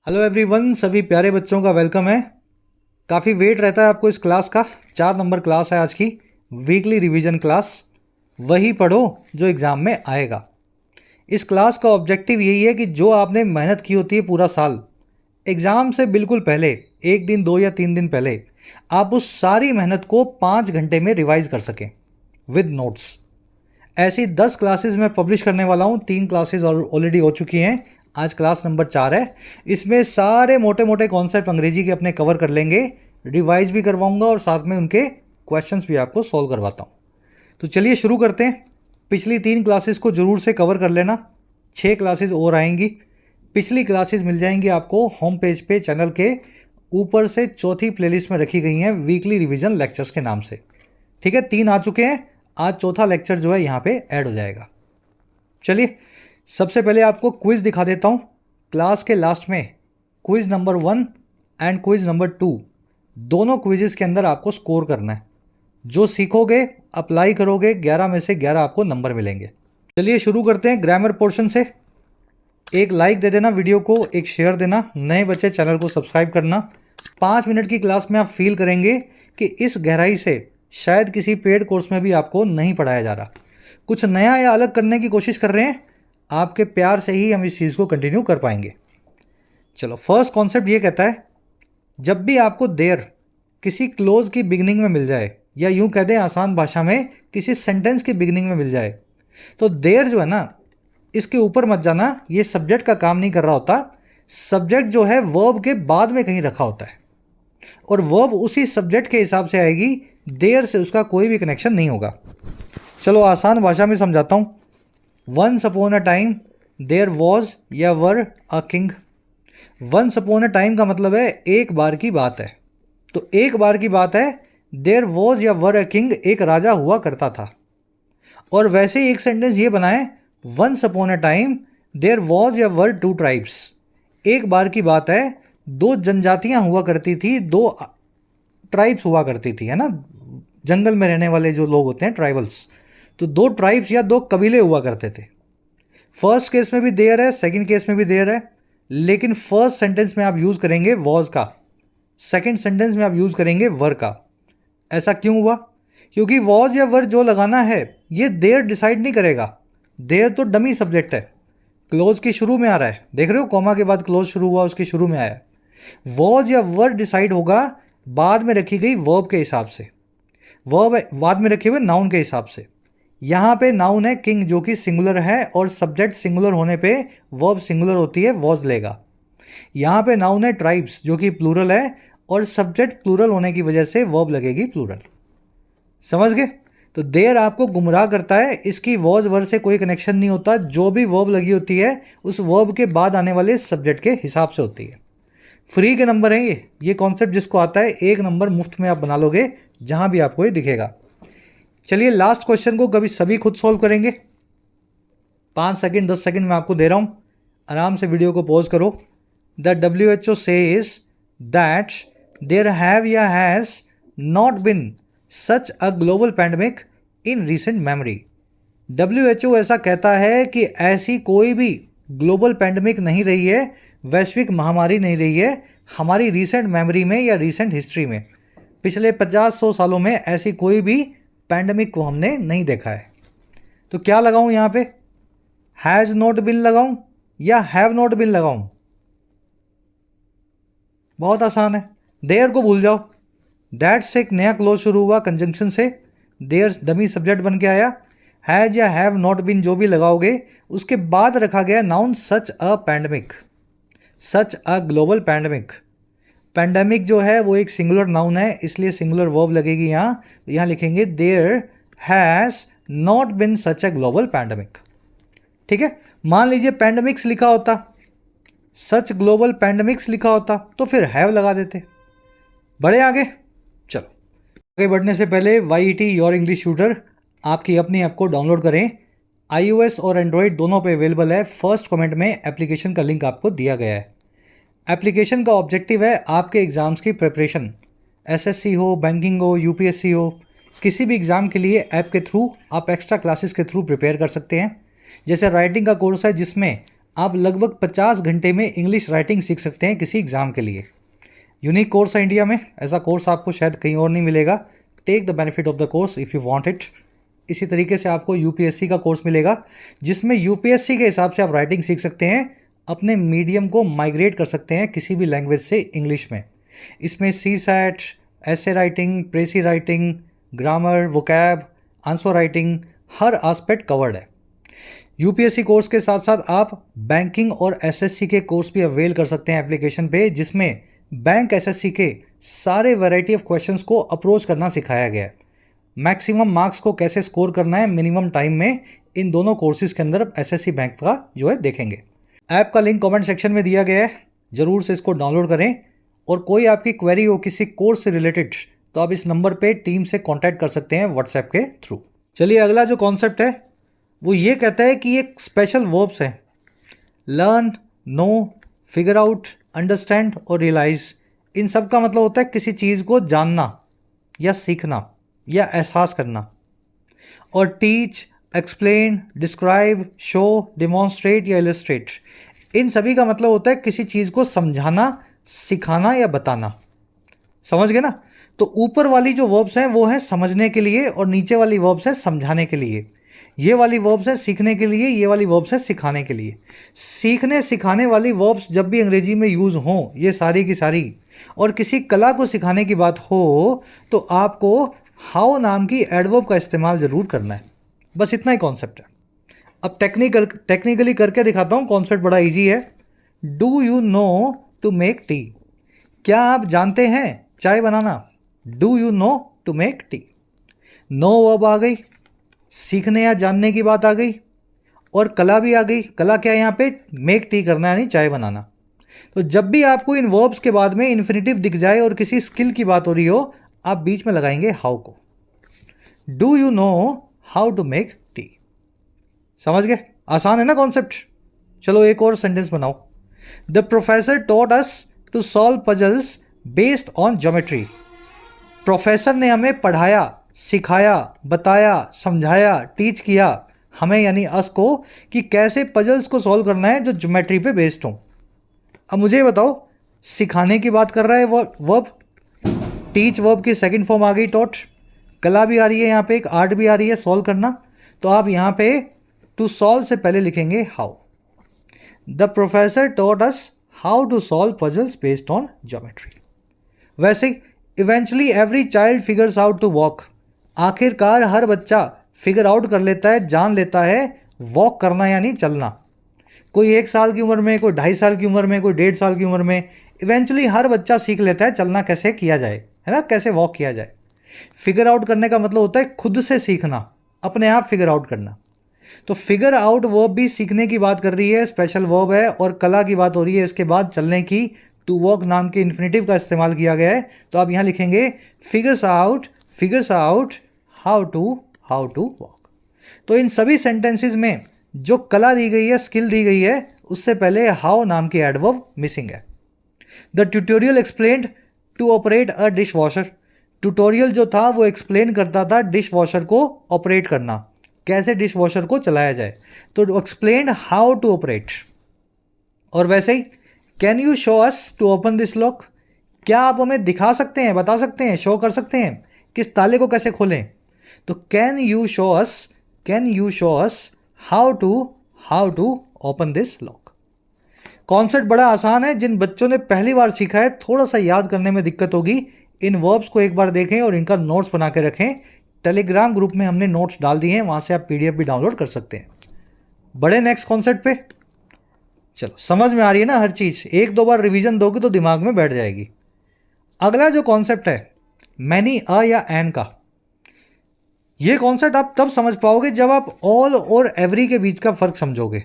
Hello everyone, सभी प्यारे बच्चों का वेलकम है। काफ़ी वेट रहता है आपको इस क्लास का। 4 नंबर क्लास है आज की, वीकली रिवीजन क्लास। वही पढ़ो जो एग्ज़ाम में आएगा। इस क्लास का ऑब्जेक्टिव यही है कि जो आपने मेहनत की होती है पूरा साल, एग्ज़ाम से बिल्कुल पहले 1 दिन 2 या 3 दिन पहले आप उस सारी मेहनत को 5 घंटे में रिवाइज कर सकें विद नोट्स। ऐसी 10 क्लासेस मैं पब्लिश करने वाला हूँ। 3 क्लासेस ऑलरेडी हो चुकी हैं, आज क्लास नंबर 4 है। इसमें सारे मोटे मोटे कॉन्सेप्ट अंग्रेजी के अपने कवर कर लेंगे, रिवाइज भी करवाऊंगा और साथ में उनके क्वेश्चंस भी आपको सॉल्व करवाता हूँ। तो चलिए शुरू करते हैं। पिछली 3 क्लासेस को ज़रूर से कवर कर लेना। 6 क्लासेस और आएंगी। पिछली क्लासेस मिल जाएंगी आपको होम पेज पे, चैनल के ऊपर से चौथी प्लेलिस्ट में रखी गई हैं, वीकली रिवीजन लेक्चर्स के नाम से। ठीक है, 3 आ चुके हैं, आज चौथा लेक्चर जो है यहाँ पे ऐड हो जाएगा। चलिए सबसे पहले आपको क्विज दिखा देता हूँ। क्लास के लास्ट में quiz number 1 and quiz number 2, दोनों क्विजेस के अंदर आपको स्कोर करना है। जो सीखोगे, अप्लाई करोगे, 11 में से 11 आपको नंबर मिलेंगे। चलिए शुरू करते हैं ग्रामर पोर्शन से। एक लाइक दे देना वीडियो को, एक शेयर देना, नए बच्चे चैनल को सब्सक्राइब करना। 5 मिनट की क्लास में आप फील करेंगे कि इस गहराई से शायद किसी पेड कोर्स में भी आपको नहीं पढ़ाया जा रहा। कुछ नया या अलग करने की कोशिश कर रहे हैं। आपके प्यार से ही हम इस चीज़ को कंटिन्यू कर पाएंगे। चलो, फर्स्ट कॉन्सेप्ट ये कहता है, जब भी आपको देयर किसी क्लोज की बिगिनिंग में मिल जाए, या यूं कह दें आसान भाषा में किसी सेंटेंस की बिगिनिंग में मिल जाए, तो देयर जो है ना, इसके ऊपर मत जाना। ये सब्जेक्ट का काम नहीं कर रहा होता। सब्जेक्ट जो है वर्ब के बाद में कहीं रखा होता है और वर्ब उसी सब्जेक्ट के हिसाब से आएगी। देयर से उसका कोई भी कनेक्शन नहीं होगा। चलो आसान भाषा में समझाता हूँ। Once upon a time there was या were a king. Once upon a time का मतलब है एक बार की बात है। तो एक बार की बात है, देयर वॉज या वर अ किंग, एक राजा हुआ करता था। और वैसे ही एक सेंटेंस ये बनाए, once upon a time there was या वर 2 ट्राइब्स। एक बार की बात है, 2 जनजातियां हुआ करती थी, 2 ट्राइब्स हुआ करती थी, है ना। जंगल में रहने वाले जो लोग होते हैं, ट्राइबल्स। तो 2 ट्राइब्स या 2 कबीले हुआ करते थे। फर्स्ट केस में भी देयर है, सेकंड केस में भी देयर है, लेकिन फर्स्ट सेंटेंस में आप यूज़ करेंगे वॉज का, सेकंड सेंटेंस में आप यूज़ करेंगे वर का। ऐसा क्यों हुआ? क्योंकि वॉज या वर जो लगाना है ये देयर डिसाइड नहीं करेगा। देयर तो डमी सब्जेक्ट है, क्लोज की शुरू में आ रहा है। देख रहे हो, कॉमा के बाद क्लोज शुरू हुआ, उसके शुरू में आया। वॉज या वर डिसाइड होगा बाद में रखी गई वर्ब के हिसाब से, वर्ब बाद में रखे हुए नाउन के हिसाब से। यहाँ पे नाउन है किंग जो कि सिंगुलर है, और सब्जेक्ट सिंगुलर होने पे वर्ब सिंगुलर होती है, वॉज लेगा। यहाँ पे नाउन है ट्राइब्स जो कि प्लूरल है, और सब्जेक्ट प्लूरल होने की वजह से वर्ब लगेगी प्लूरल। समझ गए? तो देयर आपको गुमराह करता है, इसकी वॉज वर से कोई कनेक्शन नहीं होता। जो भी वर्ब लगी होती है उस वर्ब के बाद आने वाले सब्जेक्ट के हिसाब से होती है। फ्री के नंबर हैं ये कॉन्सेप्ट जिसको आता है 1 नंबर मुफ्त में आप बना लोगे जहां भी आपको ये दिखेगा। चलिए लास्ट क्वेश्चन को कभी सभी खुद सॉल्व करेंगे। 5 सेकंड 10 सेकंड मैं आपको दे रहा हूं, आराम से वीडियो को पॉज करो। The WHO says that there have या has not been such a global pandemic in recent memory। WHO ऐसा कहता है कि ऐसी कोई भी ग्लोबल पैंडमिक नहीं रही है, वैश्विक महामारी नहीं रही है हमारी रीसेंट मेमोरी में या रीसेंट हिस्ट्री में। पिछले 50-100 सालों में ऐसी कोई भी पैंडमिक को हमने नहीं देखा है। तो क्या लगाऊं यहाँ पे? हैज़ नॉट बिन लगाऊं या हैव नॉट बिन लगाऊं? बहुत आसान है, देयर को भूल जाओ। दैट से एक नया क्लोज शुरू हुआ कंजंक्शन से, देयर डमी सब्जेक्ट बन के आया। हैज या हैव नॉट बिन जो भी लगाओगे उसके बाद रखा गया noun such a pandemic, such a global pandemic. Pandemic जो है वो एक सिंगुलर नाउन है, इसलिए सिंगुलर वर्ब लगेगी यहाँ। तो यहाँ लिखेंगे there has not been such a global pandemic. ठीक है, मान लीजिए पैंडमिक्स लिखा होता, सच ग्लोबल पैंडमिक्स लिखा होता, तो फिर हैव लगा देते। बढ़े आगे। चलो आगे बढ़ने से पहले YET योर इंग्लिश ट्यूटर आपकी अपनी ऐप को डाउनलोड करें। iOS और एंड्रॉयड दोनों पे अवेलेबल है। फर्स्ट कमेंट में एप्लीकेशन का लिंक आपको दिया गया है। एप्लीकेशन का ऑब्जेक्टिव है आपके एग्ज़ाम्स की प्रिपरेशन, SSC हो, बैंकिंग हो, UPSC हो, किसी भी एग्ज़ाम के लिए ऐप के थ्रू आप एक्स्ट्रा क्लासेस के थ्रू प्रिपेयर कर सकते हैं। जैसे राइटिंग का कोर्स है जिसमें आप लगभग 50 घंटे में इंग्लिश राइटिंग सीख सकते हैं किसी एग्ज़ाम के लिए। यूनिक कोर्स है इंडिया में, ऐसा कोर्स आपको शायद कहीं और नहीं मिलेगा। Take the benefit of the course if you want it. इसी तरीके से आपको यूपीएससी का कोर्स मिलेगा, जिसमें यूपीएससी के हिसाब से आप राइटिंग सीख सकते हैं, अपने मीडियम को माइग्रेट कर सकते हैं किसी भी लैंग्वेज से इंग्लिश में। इसमें CSAT, essay writing, precis writing, grammar, vocab, answer writing, हर एस्पेक्ट कवर्ड है। यूपीएससी कोर्स के साथ साथ आप बैंकिंग और एसएससी के कोर्स भी अवेल कर सकते हैं एप्लीकेशन पे, जिसमें बैंक एसएससी के सारे वैरायटी ऑफ क्वेश्चंस को अप्रोच करना सिखाया गया है। मैक्सिमम मार्क्स को कैसे स्कोर करना है मिनिमम टाइम में, इन दोनों कोर्सेज के अंदर एसएससी बैंक का जो है देखेंगे। ऐप का लिंक कमेंट सेक्शन में दिया गया है, ज़रूर से इसको डाउनलोड करें। और कोई आपकी क्वेरी हो किसी कोर्स से रिलेटेड तो आप इस नंबर पे टीम से कांटेक्ट कर सकते हैं व्हाट्सएप के थ्रू। चलिए अगला जो कॉन्सेप्ट है वो ये कहता है कि ये स्पेशल वर्ब्स हैं, learn, know, figure out, understand और रियलाइज। इन सब का मतलब होता है किसी चीज़ को जानना या सीखना या एहसास करना। और teach, explain, describe, show, demonstrate या इलस्ट्रेट, इन सभी का मतलब होता है किसी चीज़ को समझाना, सिखाना या बताना। समझ गए ना? तो ऊपर वाली जो वर्ब्स हैं वो है समझने के लिए और नीचे वाली वर्ब्स है समझाने के लिए। ये वाली वर्ब्स है सीखने के लिए, ये वाली वर्ब्स है सिखाने के लिए। सीखने सिखाने वाली वर्ब्स जब भी अंग्रेजी में यूज़ हों, ये सारी की सारी, और किसी कला को सिखाने की बात हो तो आपको हाउ नाम की एडवर्ब का इस्तेमाल ज़रूर करना है। बस इतना ही कॉन्सेप्ट है। अब टेक्निकली करके दिखाता हूँ। कॉन्सेप्ट बड़ा ईजी है। Do you know to make tea? क्या आप जानते हैं चाय बनाना? Do you know to make tea. Know verb आ गई, सीखने या जानने की बात आ गई, और कला भी आ गई। कला क्या है यहाँ पे? मेक टी करना यानी चाय बनाना। तो जब भी आपको इन वर्ब्स के बाद में इन्फिनेटिव दिख जाए और किसी स्किल की बात हो रही हो, आप बीच में लगाएंगे हाउ को। Do you know how to make tea? समझ गए? आसान है ना कॉन्सेप्ट। चलो एक और सेंटेंस बनाओ। The professor taught us to solve puzzles based on geometry. Professor ने हमें पढ़ाया, सिखाया, बताया, समझाया, टीच किया हमें यानी अस को कि कैसे पजल्स को सॉल्व करना है जो ज्योमेट्री पे बेस्ड हो। अब मुझे बताओ, सिखाने की बात कर रहा है वर्ब, टीच वर्ब की सेकंड फॉर्म आ गई टॉट। कला भी आ रही है यहाँ पे, एक आर्ट भी आ रही है सॉल्व करना। तो आप यहाँ पे टू सॉल्व से पहले लिखेंगे how. The professor taught us how to solve puzzles based on geometry. वैसे eventually every child figures out to walk. आखिरकार हर बच्चा फिगर आउट कर लेता है, जान लेता है वॉक करना यानी चलना। कोई 1 साल की उम्र में, कोई 2.5 साल की उम्र में, कोई 1.5 साल की उम्र में, इवेंचुअली हर बच्चा सीख लेता है चलना कैसे किया जाए, है ना, कैसे वॉक किया जाए। फिगर आउट करने का मतलब होता है खुद से सीखना, अपने आप फिगर आउट करना। तो फिगर आउट वर्ब भी सीखने की बात कर रही है, स्पेशल वर्ब है, और कला की बात हो रही है इसके बाद चलने की। टू वॉक नाम के इन्फिनेटिव का इस्तेमाल किया गया है। तो आप यहाँ लिखेंगे figures out how to walk. तो इन सभी सेंटेंसेस में जो कला दी गई है, स्किल दी गई है, उससे पहले हाउ नाम की एडवर्ब मिसिंग है। The tutorial explained to operate a dishwasher. Tutorial जो था वो एक्सप्लेन करता था डिश वॉशर को ऑपरेट करना, कैसे डिश वॉशर को चलाया जाए। तो एक्सप्लेन हाउ टू ऑपरेट। और वैसे ही can you show us to open this lock? क्या आप हमें दिखा सकते हैं, बता सकते हैं, शो कर सकते हैं किस ताले को कैसे खोलें? तो can you show us how to open this lock. Concept बड़ा आसान है। जिन बच्चों ने पहली बार सीखा है थोड़ा सा याद करने में दिक्कत होगी। इन वर्ब्स को एक बार देखें और इनका नोट्स बना के रखें। टेलीग्राम ग्रुप में हमने नोट्स डाल दिए हैं, वहाँ से आप PDF भी डाउनलोड कर सकते हैं। बड़े नेक्स्ट कॉन्सेप्ट पे। चलो समझ में आ रही है ना हर चीज़? 1-2 बार रिवीजन दोगे तो दिमाग में बैठ जाएगी। अगला जो कॉन्सेप्ट है मैनी, अ या एन का, ये कॉन्सेप्ट आप तब समझ पाओगे जब आप ऑल और एवरी के बीच का फ़र्क समझोगे।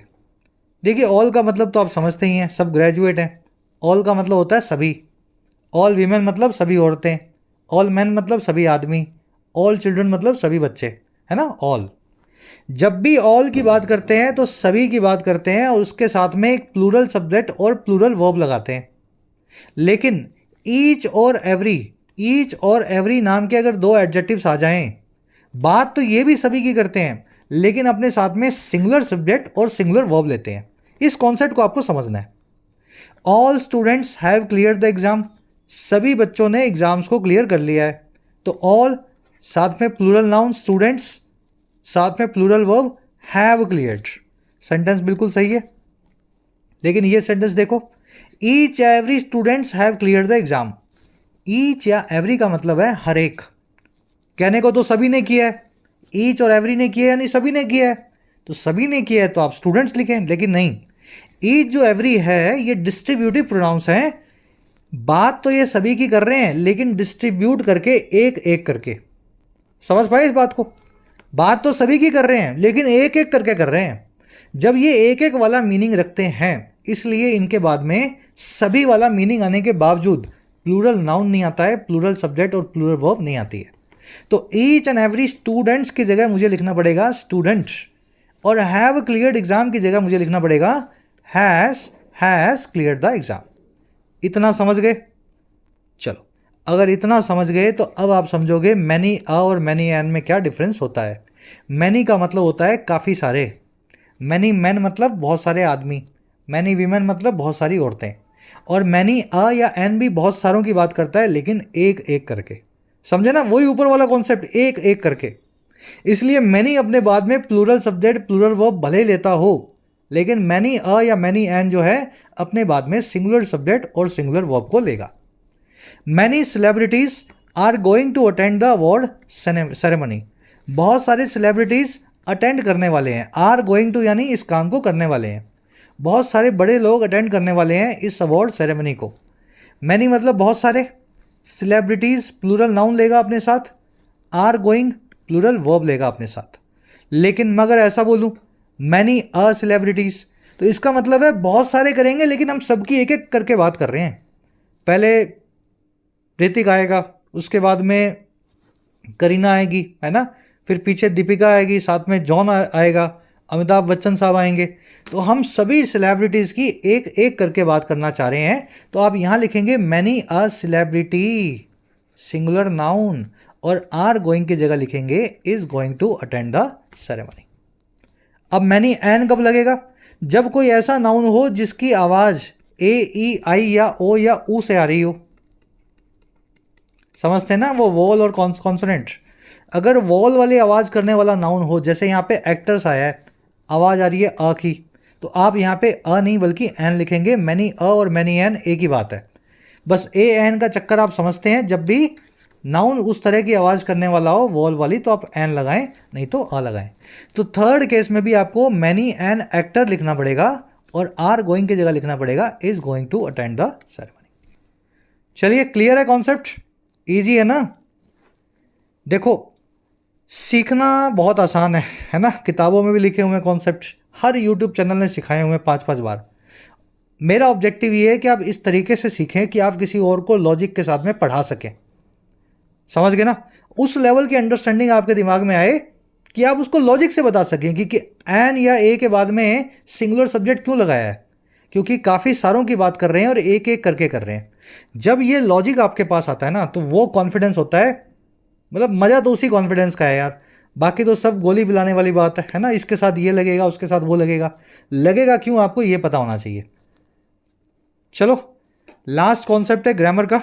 देखिए ऑल का मतलब तो आप समझते ही हैं, सब ग्रेजुएट हैं। ऑल का मतलब होता है सभी। ऑल वीमेन मतलब सभी औरतें। ऑल मैन मतलब सभी आदमी। ऑल चिल्ड्रन मतलब सभी बच्चे, है ना, ऑल। जब भी ऑल की बात करते हैं तो सभी की बात करते हैं और उसके साथ में एक प्लूरल सब्जेक्ट और प्लूरल वर्ब लगाते हैं। लेकिन ईच और एवरी नाम के अगर 2 एडजेक्टिव्स आ जाएं, बात तो ये भी सभी की करते हैं, लेकिन अपने साथ में सिंगुलर सब्जेक्ट और सिंगुलर वर्ब लेते हैं। इस कॉन्सेप्ट को आपको समझना है। All students have clear the exam, सभी बच्चों ने एग्जाम्स को क्लियर कर लिया है। तो ऑल साथ में प्लूरल नाउन स्टूडेंट्स, साथ में plural verb have cleared. Sentence बिल्कुल सही है। लेकिन ये सेंटेंस देखो, each every students have clear the exam. Each या एवरी का मतलब है हर एक। कहने को तो सभी ने किया है, ईच और एवरी ने किया है यानी सभी ने किया है, तो सभी ने किया है तो आप स्टूडेंट्स लिखें। लेकिन नहीं, ईच जो एवरी है ये डिस्ट्रीब्यूटिव प्रोनाउंस हैं। बात तो ये सभी की कर रहे हैं लेकिन डिस्ट्रीब्यूट करके, एक एक करके। समझ पाए इस बात को? बात तो सभी की कर रहे हैं लेकिन एक एक करके कर रहे हैं। जब ये एक एक वाला मीनिंग रखते हैं इसलिए इनके बाद में सभी वाला मीनिंग आने के बावजूद प्लूरल नाउन नहीं आता है, प्लूरल सब्जेक्ट और प्लूरल वर्ब नहीं आती है। तो ईच एंड एवरी स्टूडेंट्स की जगह मुझे लिखना पड़ेगा स्टूडेंट, और हैव क्लियर्ड एग्जाम की जगह मुझे लिखना पड़ेगा हैज़ क्लियर्ड द एग्जाम। इतना समझ गए? चलो, अगर इतना समझ गए तो अब आप समझोगे मैनी अ और मैनी एन में क्या डिफरेंस होता है। मैनी का मतलब होता है काफ़ी सारे, मैनी मैन मतलब बहुत सारे आदमी, मैनी वीमेन मतलब बहुत सारी औरतें, और मैनी अ या एन भी बहुत सारों की बात करता है लेकिन एक एक करके। समझे ना? वही ऊपर वाला कॉन्सेप्ट, एक एक करके। इसलिए मैनी अपने बाद में प्लूरल सब्जेक्ट प्लूरल वर्ब भले ही लेता हो, लेकिन मैनी अ या मैनी एन जो है अपने बाद में सिंगुलर सब्जेक्ट और सिंगुलर वर्ब को लेगा। Many celebrities are going to attend the award ceremony. बहुत सारे सेलिब्रिटीज अटेंड करने वाले हैं। आर गोइंग टू यानी इस काम को करने वाले हैं। बहुत सारे बड़े लोग अटेंड करने वाले हैं इस अवार्ड सेरेमनी को। मैनी मतलब बहुत सारे, सेलिब्रिटीज प्लूरल नाउन लेगा अपने साथ, आर गोइंग प्लूरल वर्ब लेगा अपने साथ। लेकिन मगर ऐसा बोलूं मैनी अ सेलिब्रिटीज, तो इसका मतलब है बहुत सारे करेंगे लेकिन हम सबकी एक एक करके बात कर रहे हैं। पहले ऋतिक आएगा, उसके बाद में करीना आएगी, है ना, फिर पीछे दीपिका आएगी, साथ में जॉन आएगा, अमिताभ बच्चन साहब आएंगे। तो हम सभी सेलिब्रिटीज़ की एक एक करके बात करना चाह रहे हैं। तो आप यहाँ लिखेंगे many a celebrity singular noun, और आर गोइंग की जगह लिखेंगे is going to attend the ceremony. अब मैनी एन कब लगेगा? जब कोई ऐसा नाउन हो जिसकी आवाज़ ए ई आई या ओ या ऊ से आ रही हो। समझते हैं ना, वो वॉल और कॉन्सोनेंट। अगर वॉल वाली आवाज़ करने वाला नाउन हो, जैसे यहाँ पे एक्टर्स आया है, आवाज़ आ रही है अ की, तो आप यहाँ पे अ नहीं बल्कि एन लिखेंगे। मैनी अ और मैनी एन एक ही बात है। बस ए एन का चक्कर आप समझते हैं। जब भी नाउन उस तरह की आवाज़ करने वाला हो वॉल वाली तो आप एन लगाएं, नहीं तो अ लगाएं। तो थर्ड केस में भी आपको मैनी एन एक्टर लिखना पड़ेगा और आर गोइंग की जगह लिखना पड़ेगा is going to attend the ceremony. चलिए, क्लियर है कॉन्सेप्ट? ईजी है ना? देखो, सीखना बहुत आसान है ना? किताबों में भी लिखे हुए कॉन्सेप्ट, हर यूट्यूब चैनल ने सिखाए हुए 5-5 बार। मेरा ऑब्जेक्टिव ये है कि आप इस तरीके से सीखें कि आप किसी और को लॉजिक के साथ में पढ़ा सकें। समझ गए ना? उस लेवल की अंडरस्टैंडिंग आपके दिमाग में आए कि आप उसको लॉजिक से बता सकें कि एन या ए के बाद में सिंगुलर सब्जेक्ट क्यों लगाया है, क्योंकि काफ़ी सारों की बात कर रहे हैं और एक एक करके कर रहे हैं। जब ये लॉजिक आपके पास आता है ना तो वो कॉन्फिडेंस होता है, मतलब मज़ा तो उसी कॉन्फिडेंस का है यार। बाकी तो सब गोली पिलाने वाली बात है ना? इसके साथ ये लगेगा, उसके साथ वो लगेगा। लगेगा क्यों, आपको ये पता होना चाहिए। चलो, लास्ट कॉन्सेप्ट है ग्रामर का।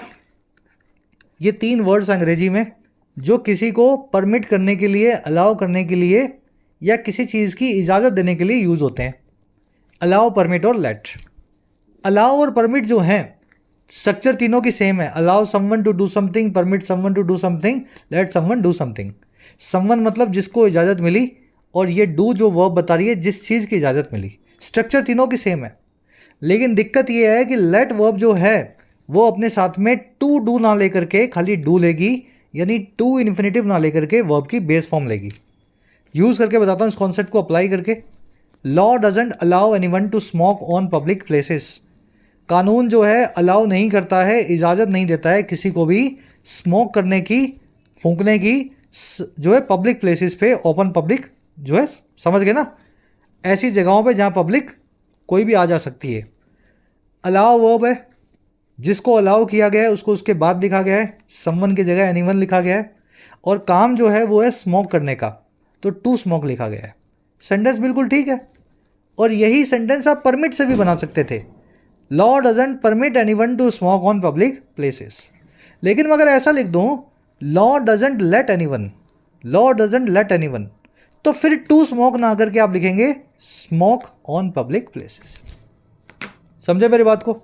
ये 3 वर्ड्स अंग्रेजी में जो किसी को परमिट करने के लिए, अलाउ करने के लिए या किसी चीज़ की इजाज़त देने के लिए यूज़ होते हैं। अलाउ, परमिट और लेट। अलाउ और परमिट जो हैं, स्ट्रक्चर तीनों की सेम है। Allow someone to do something, permit someone to do something, let someone do something. Someone मतलब जिसको इजाज़त मिली, और ये डू जो वर्ब बता रही है जिस चीज़ की इजाज़त मिली। स्ट्रक्चर तीनों की सेम है, लेकिन दिक्कत ये है कि लेट वर्ब जो है वो अपने साथ में टू डू ना लेकर के खाली डू लेगी, यानी टू इन्फिनेटिव ना लेकर के वर्ब की बेस फॉर्म लेगी। यूज़ करके बताता हूँ इस कॉन्सेप्ट को अप्लाई करके। Law doesn't allow anyone to smoke on public places. कानून जो है अलाउ नहीं करता है, इजाज़त नहीं देता है किसी को भी स्मोक करने की, फूंकने की, जो है पब्लिक प्लेसेस पे, ओपन पब्लिक जो है, समझ गए ना, ऐसी जगहों पे जहाँ पब्लिक कोई भी आ जा सकती है। अलाउ वर्ब है, जिसको अलाउ किया गया है उसको उसके बाद लिखा गया है, समवन की जगह एनीवन लिखा गया है, और काम जो है वो है स्मोक करने का, तो टू स्मोक लिखा गया है। सेंटेंस बिल्कुल ठीक है। और यही सेंटेंस आप परमिट से भी बना सकते थे, law doesn't permit anyone to smoke on public places. लेकिन मगर ऐसा लिख दूं, law doesn't let anyone, law doesn't let anyone, तो फिर टू स्मोक ना करके आप लिखेंगे स्मोक ऑन पब्लिक प्लेसेस। समझे मेरी बात को?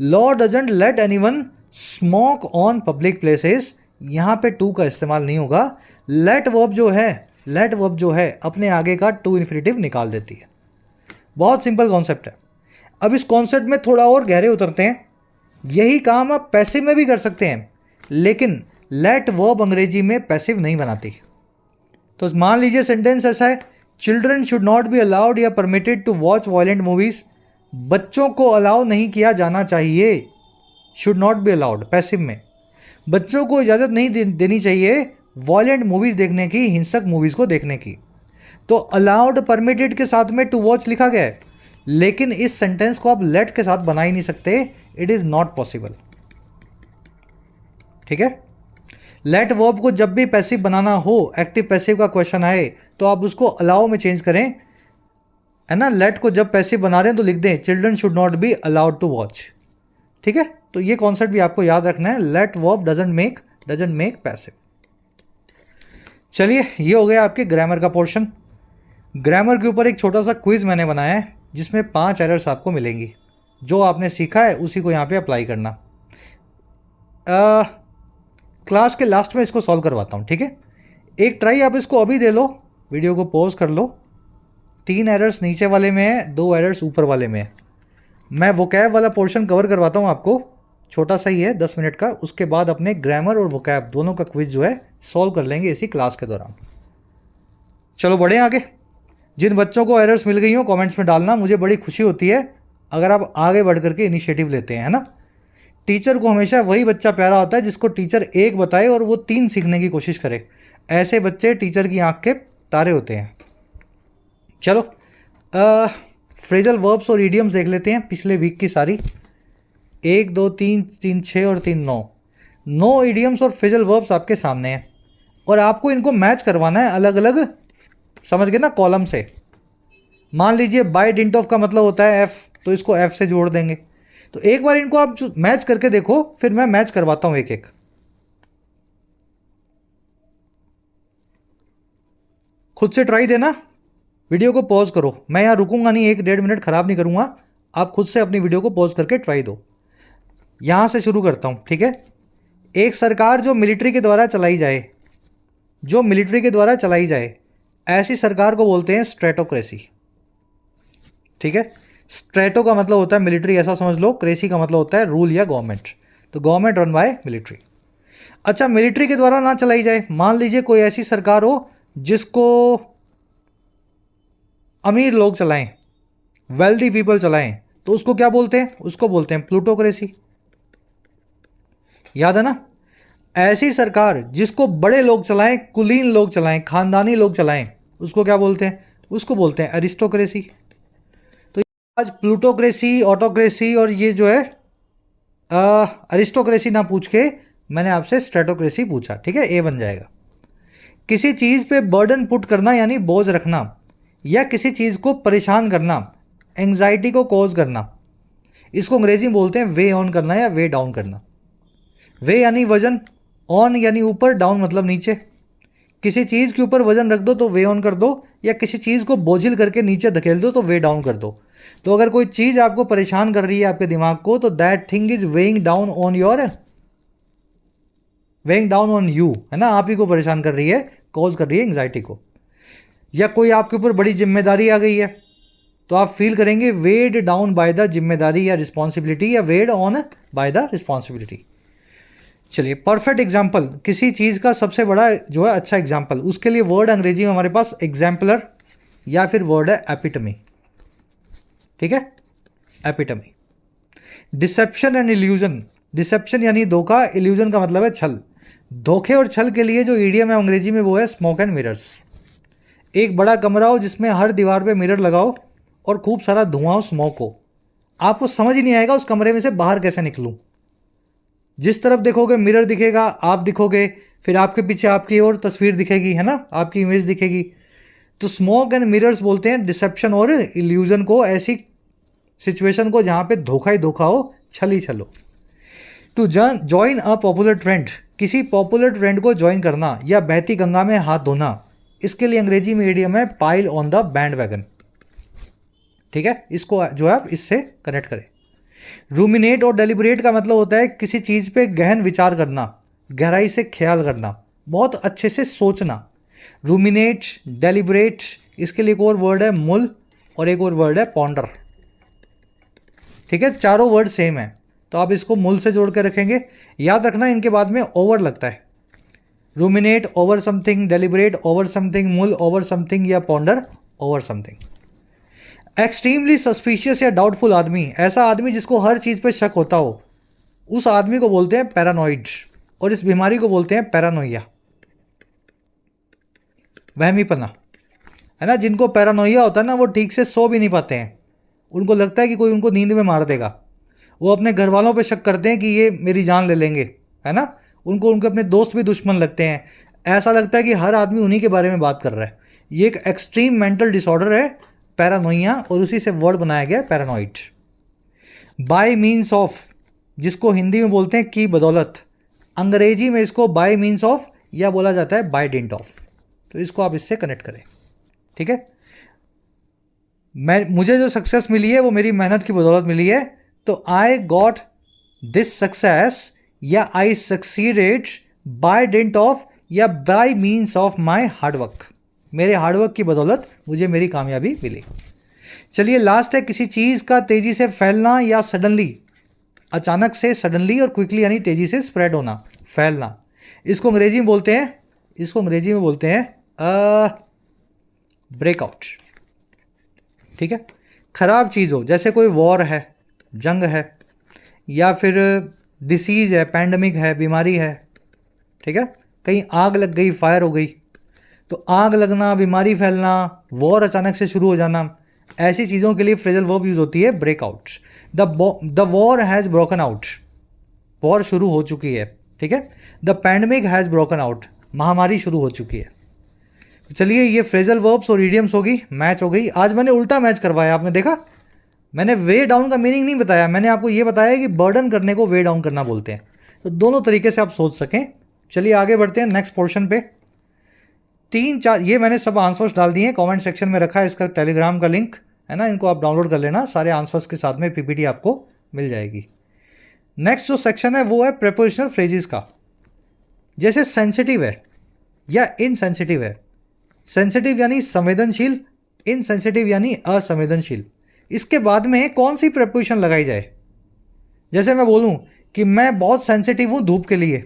Law doesn't let anyone smoke on public places, यहां पे टू का इस्तेमाल नहीं होगा। लेट वर्ब जो है अपने आगे का टू इन्फिनेटिव निकाल देती है। बहुत सिंपल कॉन्सेप्ट है। अब इस कॉन्सेप्ट में थोड़ा और गहरे उतरते हैं। यही काम आप पैसिव में भी कर सकते हैं, लेकिन लेट वर्ब अंग्रेजी में पैसिव नहीं बनाती। तो मान लीजिए सेंटेंस ऐसा है, children should not be allowed या permitted to watch violent movies. बच्चों को अलाउ नहीं किया जाना चाहिए, should not be allowed passive में। बच्चों को इजाज़त नहीं देनी चाहिए वायलेंट मूवीज़ देखने की, हिंसक मूवीज़ को देखने की। तो अलाउड परमिटेड के साथ में टू वॉच लिखा गया है, लेकिन इस सेंटेंस को आप लेट के साथ बना ही नहीं सकते, इट इज़ नॉट पॉसिबल। ठीक है? लेट वर्ब को जब भी पैसिव बनाना हो, एक्टिव पैसिव का क्वेश्चन आए, तो आप उसको अलाउ में चेंज करें, है ना। लेट को जब पैसिव बना रहे हैं तो लिख दें children should not be allowed to watch. ठीक है? तो ये कॉन्सेप्ट भी आपको याद रखना है, let verb doesn't make passive. चलिए, ये हो गया आपके ग्रामर का पोर्शन। ग्रामर के ऊपर एक छोटा सा क्विज मैंने बनाया है, जिसमें 5 एरर्स आपको मिलेंगी। जो आपने सीखा है उसी को यहाँ पे अप्लाई करना। क्लास के लास्ट में इसको सॉल्व करवाता हूँ, ठीक है? एक ट्राई आप इसको अभी दे लो, वीडियो को पॉज कर लो। 3 एरर्स नीचे वाले में है, 2 एरर्स ऊपर वाले में है। मैं वोकैब वाला पोर्शन कवर करवाता हूँ आपको, छोटा सा ही है 10 मिनट का। उसके बाद अपने ग्रामर और वोकैब दोनों का क्विज जो है सॉल्व कर लेंगे इसी क्लास के दौरान। चलो बढ़े आगे। जिन बच्चों को एरर्स मिल गई हो कमेंट्स में डालना, मुझे बड़ी खुशी होती है अगर आप आगे बढ़ करके इनिशिएटिव लेते हैं, है ना। टीचर को हमेशा वही बच्चा प्यारा होता है जिसको टीचर एक बताए और वो 3 सीखने की कोशिश करे। ऐसे बच्चे टीचर की आंख के तारे होते हैं। चलो फ्रेजल वर्ब्स और इडियम्स देख लेते हैं पिछले वीक की सारी। 1 2 3 3 6 और 3 9 इडियम्स और फ्रेजल वर्ब्स आपके सामने हैं, और आपको इनको मैच करवाना है अलग अलग, समझ गए ना, कॉलम से। मान लीजिए बाय डिंट ऑफ का मतलब होता है एफ, तो इसको एफ से जोड़ देंगे। तो एक बार इनको आप मैच करके देखो, फिर मैं मैच करवाता हूं एक एक। खुद से ट्राई देना, वीडियो को पॉज करो। मैं यहां रुकूंगा नहीं, 1-1.5 मिनट खराब नहीं करूंगा। आप खुद से अपनी वीडियो को पॉज करके ट्राई दो। यहां से शुरू करता हूं, ठीक है। एक सरकार जो मिलिट्री के द्वारा चलाई जाए, ऐसी सरकार को बोलते हैं स्ट्रेटोक्रेसी। ठीक है? स्ट्रेटो का मतलब होता है मिलिट्री, ऐसा समझ लो। क्रेसी का मतलब होता है रूल या गवर्नमेंट। तो गवर्नमेंट रन बाय मिलिट्री। अच्छा, मिलिट्री के द्वारा ना चलाई जाए, मान लीजिए कोई ऐसी सरकार हो जिसको अमीर लोग चलाएं, वेल्दी पीपल चलाएं, तो उसको क्या बोलते हैं? उसको बोलते हैं प्लूटोक्रेसी। याद है ना? ऐसी सरकार जिसको बड़े लोग चलाएं, कुलीन लोग चलाएं, खानदानी लोग चलाएं, उसको क्या बोलते हैं? उसको बोलते हैं एरिस्टोक्रेसी। तो आज प्लूटोक्रेसी, ऑटोक्रेसी और ये जो है अरिस्टोक्रेसी ना पूछ के मैंने आपसे स्ट्रेटोक्रेसी पूछा, ठीक है? ए बन जाएगा। किसी चीज़ पे बर्डन पुट करना यानी बोझ रखना, या किसी चीज़ को परेशान करना, एंग्जाइटी को कॉज करना, इसको अंग्रेजी में बोलते हैं वे ऑन करना या वे डाउन करना। वे यानी वजन, ऑन यानी ऊपर, डाउन मतलब नीचे। किसी चीज़ के ऊपर वजन रख दो तो वे ऑन कर दो, या किसी चीज़ को बोझिल करके नीचे धकेल दो तो वे डाउन कर दो। तो अगर कोई चीज़ आपको परेशान कर रही है आपके दिमाग को, तो that thing is weighing down on you, है ना। आप ही को परेशान कर रही है, कॉज कर रही है एंग्जाइटी को। या कोई आपके ऊपर बड़ी जिम्मेदारी आ गई है, तो आप फील करेंगे वेड डाउन बाय द जिम्मेदारी या रिस्पॉन्सिबिलिटी, या वेड ऑन बाय द रिस्पॉन्सिबिलिटी। चलिए, परफेक्ट एग्जाम्पल, किसी चीज़ का सबसे बड़ा जो है अच्छा एग्जाम्पल, उसके लिए वर्ड अंग्रेजी में हमारे पास एग्जाम्पलर या फिर वर्ड है एपिटमी। ठीक है? Epitome. Deception and illusion. Deception यानी धोखा, इल्यूजन का मतलब है छल। धोखे और छल के लिए जो इडियम है अंग्रेजी में वो है स्मोक एंड मिरर्स। एक बड़ा कमरा हो जिसमें हर दीवार पे मिरर लगाओ और खूब सारा धुआं हो, स्मोक हो, आपको समझ ही नहीं आएगा उस कमरे में से बाहर कैसे निकलूं। जिस तरफ देखोगे मिरर दिखेगा, आप दिखोगे, फिर आपके पीछे आपकी और तस्वीर दिखेगी, है ना, आपकी इमेज दिखेगी। तो स्मोक एंड मिरर्स बोलते हैं डिसेप्शन और इल्यूजन को, ऐसी सिचुएशन को जहां पे धोखा ही धोखा हो, छल ही छल हो। To join a popular trend, किसी पॉपुलर ट्रेंड को ज्वाइन करना या बहती गंगा में हाथ धोना, इसके लिए अंग्रेजी में इडियम है pile on the band wagon. ठीक है, इसको जो है आप इससे कनेक्ट करें। रूमिनेट और डेलिब्रेट का मतलब होता है किसी चीज़ पे गहन विचार करना, गहराई से ख्याल करना, बहुत अच्छे से सोचना। रूमिनेट, डेलिब्रेट, इसके लिए एक और वर्ड है मुल और एक और वर्ड है पॉन्डर। ठीक है, चारों वर्ड सेम है, तो आप इसको मुल से जोड़ कर रखेंगे। याद रखना इनके बाद में ओवर लगता है। Ruminate over something, deliberate over something, मुल ओवर समथिंग या ponder over something. Extremely suspicious या डाउटफुल आदमी, ऐसा आदमी जिसको हर चीज़ पे शक होता हो, उस आदमी को बोलते हैं पैरानॉइड, और इस बीमारी को बोलते हैं पैरानोइया, वहमीपना, है ना। जिनको पैरानोइया होता है ना, वो ठीक से सो भी नहीं पाते हैं, उनको लगता है कि कोई उनको नींद में मार देगा। वो अपने घर वालों पे शक करते हैं कि ये मेरी जान ले लेंगे, है ना। उनको उनके अपने दोस्त भी दुश्मन लगते हैं। ऐसा लगता है कि हर आदमी उन्हीं के बारे में बात कर रहा है। ये एक एक्सट्रीम मेंटल डिसऑर्डर है पैरानोइया, और उसी से वर्ड बनाया गया पैरानॉइड। बाय मीन्स ऑफ, जिसको हिंदी में बोलते हैं की बदौलत, अंग्रेजी में इसको बाय मीन्स ऑफ या बोला जाता है बाय डिंट ऑफ। तो इसको आप इससे कनेक्ट करें। ठीक है, मुझे जो सक्सेस मिली है वो मेरी मेहनत की बदौलत मिली है, तो आई गॉट दिस सक्सेस या आई सक्सीडेड बाय डिंट ऑफ या bye means of my hard work, मेरे हार्डवर्क की बदौलत मुझे मेरी कामयाबी मिली। चलिए लास्ट है, किसी चीज़ का तेज़ी से फैलना या सडनली, अचानक से, सडनली और क्विकली यानी तेज़ी से स्प्रेड होना, फैलना। इसको अंग्रेजी में बोलते हैं ब्रेकआउट। ठीक है, खराब चीज़ हो, जैसे कोई वॉर है, जंग है, या फिर डिसीज़ है, पैंडमिक है, बीमारी है। ठीक है, कहीं आग लग गई, फायर हो गई, तो आग लगना, बीमारी फैलना, वॉर अचानक से शुरू हो जाना, ऐसी चीज़ों के लिए फ्रेजल वर्ब यूज होती है breakout. The war has broken out, war शुरू हो चुकी है। ठीक है, the pandemic has broken out, महामारी शुरू हो चुकी है। चलिए, ये फ्रेजल वर्ब्स और इडियम्स होगी, मैच हो गई। आज मैंने उल्टा मैच करवाया, आपने देखा। मैंने वे डाउन का मीनिंग नहीं बताया, मैंने आपको ये बताया कि बर्डन करने को वे डाउन करना बोलते हैं। तो दोनों तरीके से आप सोच सकें। चलिए आगे बढ़ते हैं नेक्स्ट पोर्शन पे। 3-4 ये मैंने सब आंसर्स डाल दिए हैं, कमेंट सेक्शन में रखा है इसका टेलीग्राम का लिंक, है ना। इनको आप डाउनलोड कर लेना, सारे आंसर्स के साथ में पीपीटी आपको मिल जाएगी। नेक्स्ट जो सेक्शन है वो है प्रेपोजिशनल फ्रेजेस का। जैसे सेंसिटिव है या इनसेंसिटिव है। सेंसिटिव यानी संवेदनशील, इनसेंसिटिव यानी असंवेदनशील। इसके बाद में कौन सी प्रेपोजिशन लगाई जाए। जैसे मैं बोलूं कि मैं बहुत सेंसिटिव हूं धूप के लिए,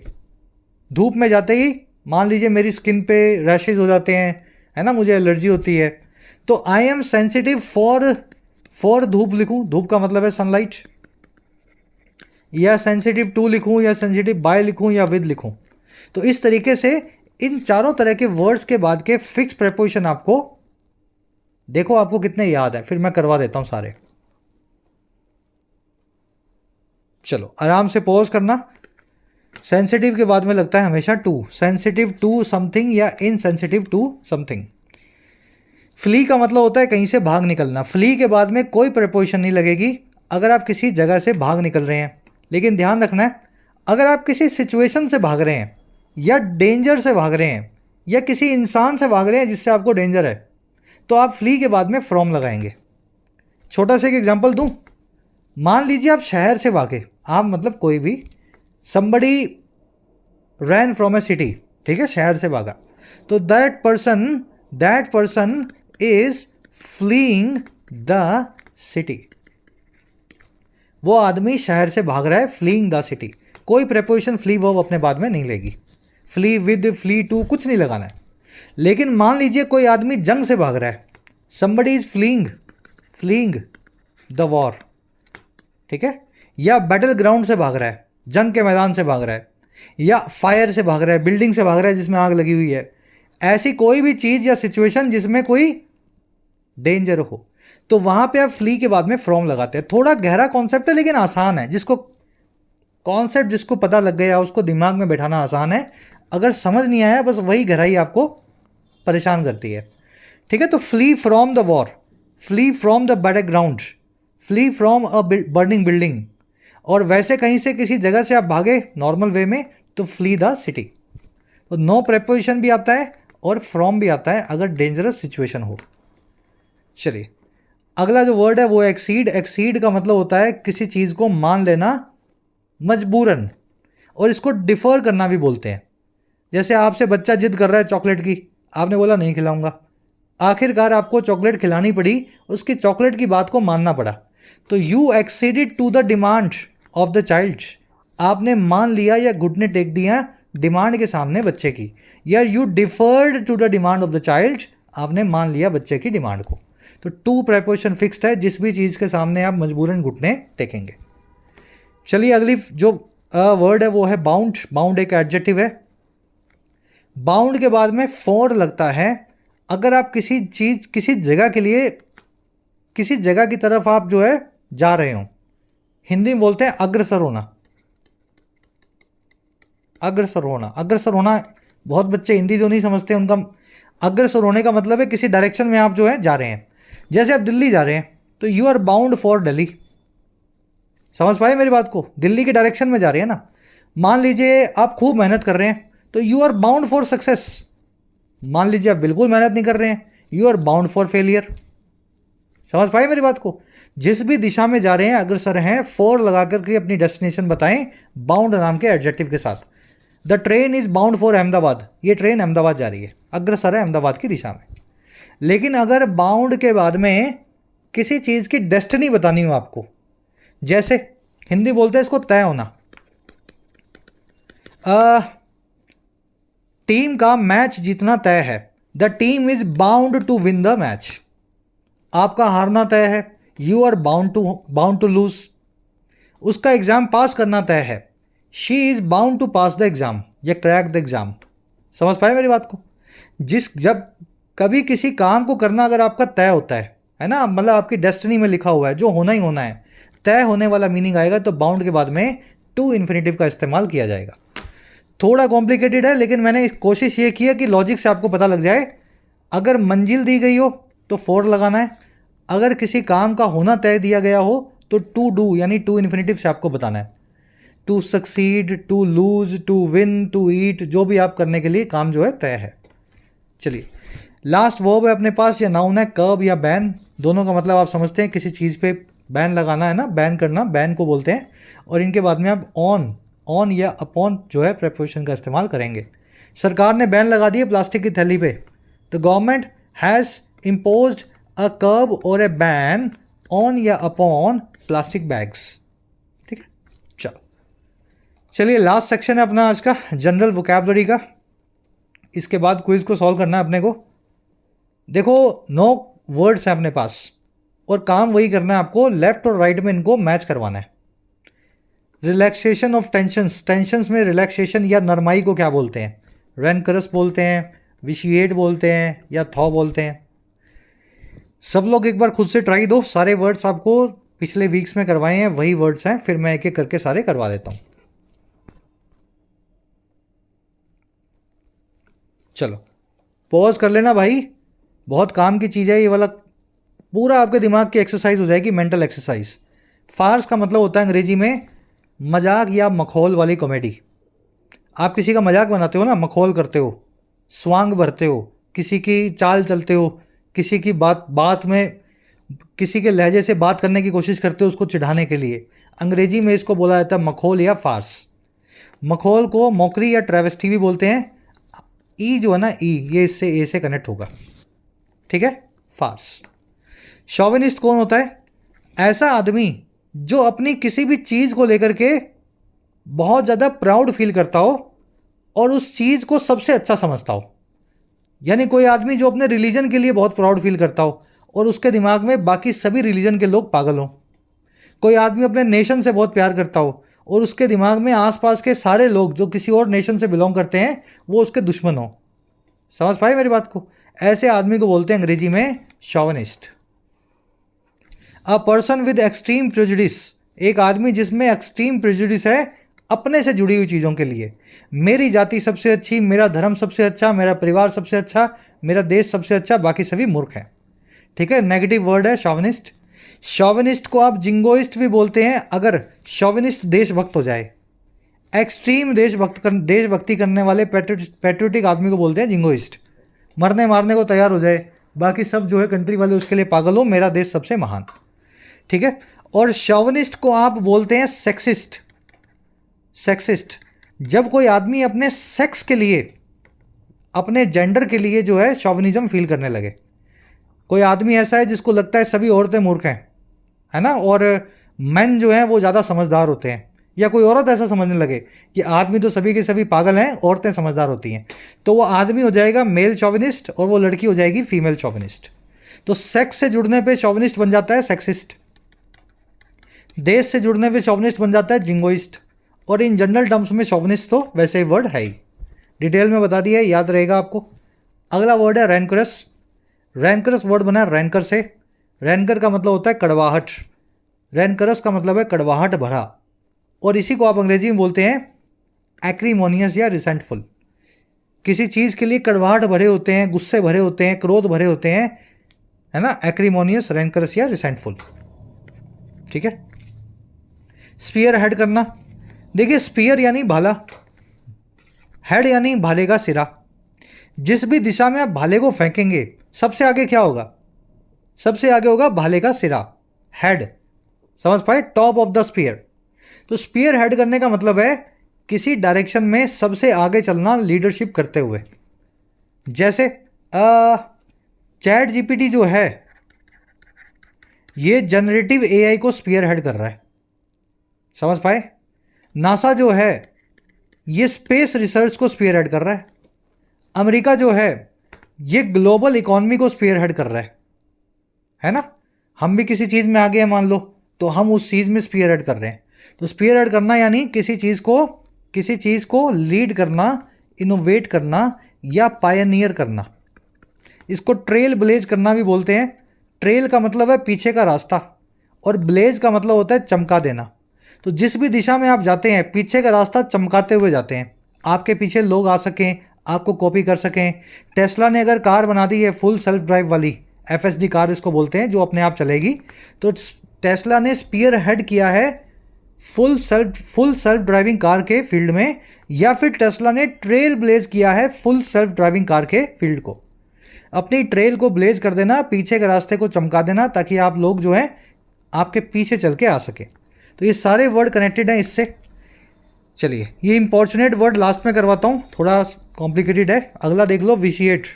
धूप में जाते ही मान लीजिए मेरी स्किन पे रैशेज हो जाते हैं, है ना, मुझे एलर्जी होती है, तो आई एम सेंसिटिव फॉर धूप लिखूं, धूप का मतलब है सनलाइट, या सेंसिटिव टू लिखूं, या सेंसिटिव बाय लिखूं, या विद लिखूं। तो इस तरीके से इन चारों तरह के वर्ड्स के बाद के फिक्स प्रेपोजिशन आपको देखो, आपको कितने याद है, फिर मैं करवा देता हूं सारे। चलो आराम से पॉज करना। सेंसिटिव के बाद में लगता है हमेशा टू, सेंसिटिव टू समथिंग या इनसेंसिटिव टू समथिंग। फ्ली का मतलब होता है कहीं से भाग निकलना। फ्ली के बाद में कोई प्रेपोजिशन नहीं लगेगी अगर आप किसी जगह से भाग निकल रहे हैं। लेकिन ध्यान रखना है, अगर आप किसी सिचुएशन से भाग रहे हैं, या डेंजर से भाग रहे हैं, या किसी इंसान से भाग रहे हैं जिससे आपको डेंजर है, तो आप फ्ली के बाद में फ्रॉम लगाएंगे। छोटा सा एक एग्जांपल दूं, मान लीजिए आप शहर से भागे, आप मतलब कोई भी, somebody ran from a city, ठीक है, शहर से भागा, तो that person is fleeing the city। वो आदमी शहर से भाग रहा है, fleeing the city। कोई preposition flee वर्ब अपने बाद में नहीं लेगी, flee with, flee to कुछ नहीं लगाना है। लेकिन मान लीजिए कोई आदमी जंग से भाग रहा है, somebody is fleeing the war, ठीक है, या बैटल ग्राउंड से भाग रहा है, जंग के मैदान से भाग रहा है, या फायर से भाग रहा है, बिल्डिंग से भाग रहा है जिसमें आग लगी हुई है। ऐसी कोई भी चीज़ या सिचुएशन जिसमें कोई डेंजर हो, तो वहाँ पे आप फ्ली के बाद में फ्रॉम लगाते हैं। थोड़ा गहरा कॉन्सेप्ट है लेकिन आसान है, जिसको कॉन्सेप्ट जिसको पता लग गया उसको दिमाग में बैठाना आसान है। अगर समझ नहीं आया, बस वही गहराई आपको परेशान करती है। ठीक है, तो flee from the war, flee from the battleground, flee from a burning building. और वैसे कहीं से किसी जगह से आप भागे नॉर्मल वे में तो फ्ली द सिटी। तो नो प्रेपोजिशन भी आता है और फ्रॉम भी आता है अगर डेंजरस सिचुएशन हो। चलिए अगला जो वर्ड है वो एक्सीड। एक्सीड का मतलब होता है किसी चीज़ को मान लेना मजबूरन, और इसको डिफ़र करना भी बोलते हैं। जैसे आपसे बच्चा जिद कर रहा है चॉकलेट की, आपने बोला नहीं खिलाऊंगा, आखिरकार आपको चॉकलेट खिलानी पड़ी, उसकी चॉकलेट की बात को मानना पड़ा। तो you acceded to the demand of the child, आपने मान लिया या घुटने टेक दिया डिमांड के सामने बच्चे की, या you deferred to the demand of the child, आपने मान लिया बच्चे की डिमांड को। तो टू प्रेपोजिशन फिक्स्ड है, जिस भी चीज़ के सामने आप मजबूरन घुटने टेकेंगे। चलिए अगली जो वर्ड है वो है बाउंड। बाउंड एक एडजेक्टिव है। बाउंड के बाद में फॉर लगता है अगर आप किसी चीज़ किसी जगह के लिए किसी जगह की तरफ आप जो है जा रहे हो। हिंदी में बोलते हैं अग्रसर होना। अग्रसर होना, अग्रसर होना, बहुत बच्चे हिंदी जो नहीं समझते उनका अग्रसर होने का मतलब है किसी डायरेक्शन में आप जो है जा रहे हैं। जैसे आप दिल्ली जा रहे हैं तो you are bound for Delhi. समझ पाए मेरी बात को, दिल्ली के डायरेक्शन में जा रहे हैं ना। मान लीजिए आप खूब मेहनत कर रहे हैं तो you are bound for success. मान लीजिए आप बिल्कुल मेहनत नहीं कर रहे हैं, you are bound for failure. समझ पाए मेरी बात को, जिस भी दिशा में जा रहे हैं अग्रसर हैं, फॉर लगा करके अपनी डेस्टिनेशन बताएं बाउंड नाम के एडजेक्टिव के साथ। The train is bound for Ahmedabad, ये ट्रेन अहमदाबाद जा रही है, अग्रसर है अहमदाबाद की दिशा में। लेकिन अगर बाउंड के बाद में किसी चीज़ की डेस्टिनी बतानी हो आपको, जैसे हिंदी बोलते हैं इसको तय होना। टीम का मैच जीतना तय है, the team is bound to win the match. आपका हारना तय है, you are bound to lose. उसका एग्जाम पास करना तय है, she is bound to pass the exam या क्रैक द एग्जाम। समझ पाए मेरी बात को, जब कभी किसी काम को करना अगर आपका तय होता है ना, मतलब आपकी डेस्टिनी में लिखा हुआ है जो होना ही होना है, तय होने वाला मीनिंग आएगा तो बाउंड के बाद में टू इन्फिनेटिव का इस्तेमाल किया जाएगा। थोड़ा कॉम्प्लिकेटेड है लेकिन मैंने कोशिश ये की है कि लॉजिक से आपको पता लग जाए। अगर मंजिल दी गई हो तो फॉर लगाना है, अगर किसी काम का होना तय दिया गया हो तो टू डू यानी टू इन्फिनेटिव से आपको बताना है। To succeed, to lose, to win, to eat, जो भी आप करने के लिए काम जो है तय है। चलिए लास्ट वर्ब है अपने पास, या नाउन है कर्ब या बैन। दोनों का मतलब आप समझते हैं, किसी चीज़ पे बैन लगाना है ना, बैन करना, बैन को बोलते हैं। और इनके बाद में आप ऑन या अपॉन जो है प्रेपोजिशन का इस्तेमाल करेंगे। सरकार ने बैन लगा दिया प्लास्टिक की थैली पे, the government has imposed a curb और ए बैन ऑन या अपॉन प्लास्टिक बैग्स। ठीक है, चलिए लास्ट सेक्शन है अपना आज का जनरल वोकैबुलरी का। इसके बाद क्विज को सॉल्व करना है अपने को। देखो 9 वर्ड्स हैं अपने पास और काम वही करना है आपको, लेफ्ट और राइट में इनको मैच करवाना है। रिलैक्सेशन ऑफ टेंशंस, टेंशंस में रिलैक्सेशन या नरमाई को क्या बोलते हैं? रैनकरस बोलते हैं, विशिएट बोलते हैं या थॉ बोलते हैं। सब लोग एक बार खुद से ट्राई दो, सारे वर्ड्स आपको पिछले वीक्स में करवाए हैं वही वर्ड्स हैं, फिर मैं एक एक करके सारे करवा देता हूँ। चलो पॉज कर लेना भाई, बहुत काम की चीज़ है ये वाला, पूरा आपके दिमाग की एक्सरसाइज हो जाएगी, मेंटल एक्सरसाइज। फार्स का मतलब होता है अंग्रेजी में मजाक या मखौल वाली कॉमेडी। आप किसी का मजाक बनाते हो ना, मखौल करते हो, स्वांग भरते हो, किसी की चाल चलते हो, किसी की बात में किसी के लहजे से बात करने की कोशिश करते हो उसको चिढ़ाने के लिए। अंग्रेजी में इसको बोला जाता है मखौल या फार्स। मखौल को मॉकरी या ट्रेवेस्टी भी बोलते हैं। ई जो है ना, ई ये इससे ए से कनेक्ट होगा, ठीक है। फार्स। शॉविनिस्ट कौन होता है? ऐसा आदमी जो अपनी किसी भी चीज़ को लेकर के बहुत ज़्यादा प्राउड फील करता हो और उस चीज़ को सबसे अच्छा समझता हो। यानी कोई आदमी जो अपने रिलीजन के लिए बहुत प्राउड फील करता हो और उसके दिमाग में बाकी सभी रिलीजन के लोग पागल हों। कोई आदमी अपने नेशन से बहुत प्यार करता हो और उसके दिमाग में आसपास के सारे लोग जो किसी और नेशन से बिलोंग करते हैं वो उसके दुश्मन हो। समझ पाए मेरी बात को? ऐसे आदमी को बोलते हैं अंग्रेजी में chauvinist. A person with extreme prejudice, एक आदमी जिसमें एक्सट्रीम प्रेजुडिस है अपने से जुड़ी हुई चीज़ों के लिए। मेरी जाति सबसे अच्छी, मेरा धर्म सबसे अच्छा, मेरा परिवार सबसे अच्छा, मेरा देश सबसे अच्छा, बाकी सभी मूर्ख हैं। ठीक है, नेगेटिव वर्ड है शॉविनिस्ट। शॉविनिस्ट को आप जिंगोइस्ट भी बोलते हैं अगर शॉविनिस्ट देशभक्त हो जाए। एक्सट्रीम देशभक्ति करने वाले पैट्रियोटिक आदमी को बोलते हैं जिंगोइस्ट। मरने मारने को तैयार हो जाए, बाकी सब जो है कंट्री वाले उसके लिए पागल हो, मेरा देश सबसे महान। ठीक है, और शॉविनिस्ट को आप बोलते हैं सेक्सिस्ट। सेक्सिस्ट, जब कोई आदमी अपने सेक्स के लिए, अपने जेंडर के लिए जो है शॉविनिज्म फील करने लगे। कोई आदमी ऐसा है जिसको लगता है सभी औरतें मूर्ख हैं, है ना, और मेन जो हैं वो ज़्यादा समझदार होते हैं, या कोई औरत ऐसा समझने लगे कि आदमी तो सभी के सभी पागल हैं, औरतें समझदार होती हैं, तो वो आदमी हो जाएगा मेल शॉविनिस्ट और वो लड़की हो जाएगी फीमेल शॉविनिस्ट। तो सेक्स से जुड़ने पे शॉविनिस्ट बन जाता है सेक्सिस्ट, देश से जुड़ने पे शॉविनिस्ट बन जाता है जिंगोइस्ट, और इन जनरल टर्म्स में शॉविनिस्ट तो वैसे ही वर्ड है ही, डिटेल में बता दिया है, याद रहेगा आपको। अगला वर्ड है रैनकरस। रैनकरस वर्ड बना है रैनकर से। रैनकर का मतलब होता है कड़वाहट, रैनकरस का मतलब है कड़वाहट भरा, और इसी को आप अंग्रेजी में बोलते हैं एक्रीमोनियस या रिसेंटफुल। किसी चीज़ के लिए कड़वाहट भरे होते हैं, गुस्से भरे होते हैं, क्रोध भरे होते हैं, है ना, एक्रीमोनियस, रैनकरस या रिसेंटफुल। ठीक है, स्पीयर हेड करना। देखिए स्पीयर यानी भाला, हेड यानी भाले का सिरा। जिस भी दिशा में आप भाले को फेंकेंगे सबसे आगे क्या होगा? सबसे आगे होगा भाले का सिरा, हेड। समझ पाए, टॉप ऑफ द स्पीयर। तो स्पीयर हेड करने का मतलब है किसी डायरेक्शन में सबसे आगे चलना, लीडरशिप करते हुए। जैसे चैट जीपीटी जो है ये जनरेटिव एआई को स्पीयर हेड कर रहा है। समझ पाए, नासा जो है ये स्पेस रिसर्च को स्पीयर हेड कर रहा है। अमेरिका जो है ये ग्लोबल इकोनॉमी को स्पीयर हेड कर रहा है ना। हम भी किसी चीज़ में आगे हैं मान लो, तो हम उस चीज़ में स्पीयर हेड कर रहे हैं। तो स्पीयर हेड करना यानी किसी चीज़ को लीड करना, इनोवेट करना या पायनियर करना। इसको ट्रेल ब्लेज करना भी बोलते हैं। ट्रेल का मतलब है पीछे का रास्ता, और ब्लेज का मतलब होता है चमका देना। तो जिस भी दिशा में आप जाते हैं पीछे का रास्ता चमकाते हुए जाते हैं, आपके पीछे लोग आ सकें, आपको कॉपी कर सकें। टेस्ला ने अगर कार बना दी है फुल सेल्फ ड्राइव वाली, एफएसडी कार इसको बोलते हैं, जो अपने आप चलेगी, तो टेस्ला ने स्पीयर हेड किया है फुल सेल्फ ड्राइविंग कार के फील्ड में, या फिर टेस्ला ने ट्रेल ब्लेज किया है फुल सेल्फ ड्राइविंग कार के फील्ड को। अपनी ट्रेल को ब्लेज कर देना, पीछे के रास्ते को चमका देना, ताकि आप लोग जो हैं आपके पीछे चल के आ सके। तो ये सारे वर्ड कनेक्टेड हैं इससे। चलिए ये इंपॉर्चुनेट वर्ड लास्ट में करवाता हूँ, थोड़ा कॉम्प्लिकेटेड है। अगला देख लो, विशिएट।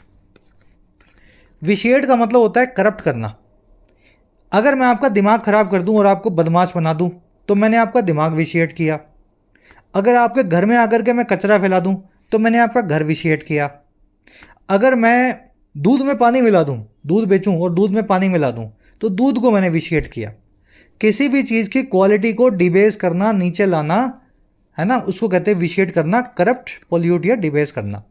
विशिएट का मतलब होता है करप्ट करना। अगर मैं आपका दिमाग खराब कर दूं और आपको बदमाश बना दूं तो मैंने आपका दिमाग विशिएट किया। अगर आपके घर में आकर के मैं कचरा फैला दूं तो मैंने आपका घर विशिएट किया। अगर मैं दूध में पानी मिला दूं, दूध बेचूं और दूध में पानी मिला दूं, तो दूध को मैंने विशिएट किया। किसी भी चीज़ की क्वालिटी को डिबेस करना, नीचे लाना, है ना, उसको कहते हैं विशिएट करना, करप्ट, पोल्यूट या डिबेस करना।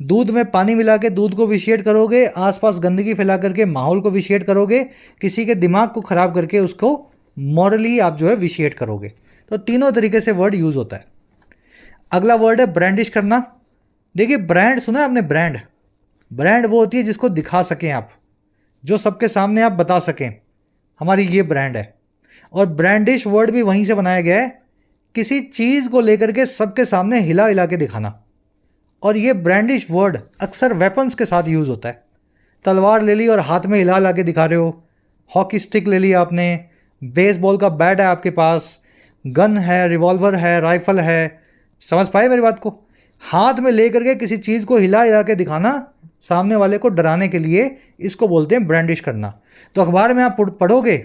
दूध में पानी मिला के दूध को विशिएट करोगे, आसपास गंदगी फैला करके माहौल को विशिएट करोगे, किसी के दिमाग को खराब करके उसको मॉरली आप जो है विशिएट करोगे। तो तीनों तरीके से वर्ड यूज़ होता है। अगला वर्ड है ब्रांडिश करना। देखिए ब्रांड सुना है आपने? ब्रांड, ब्रांड वो होती है जिसको दिखा सकें आप, जो सबके सामने आप बता सकें हमारी ये ब्रांड है। और ब्रांडिश वर्ड भी वहीं से बनाया गया है, किसी चीज़ को लेकर के सबके सामने हिला हिला के दिखाना। और ये ब्रांडिश वर्ड अक्सर वेपन्स के साथ यूज़ होता है। तलवार ले ली और हाथ में हिला हिला के दिखा रहे हो, हॉकी स्टिक ले ली आपने, बेसबॉल का बैट है आपके पास, गन है, रिवॉल्वर है, राइफल है। समझ पाए मेरी बात को? हाथ में ले करके किसी चीज़ को हिला हिला के दिखाना, सामने वाले को डराने के लिए, इसको बोलते हैं ब्रांडिश करना। तो अखबार में आप पढ़ोगे,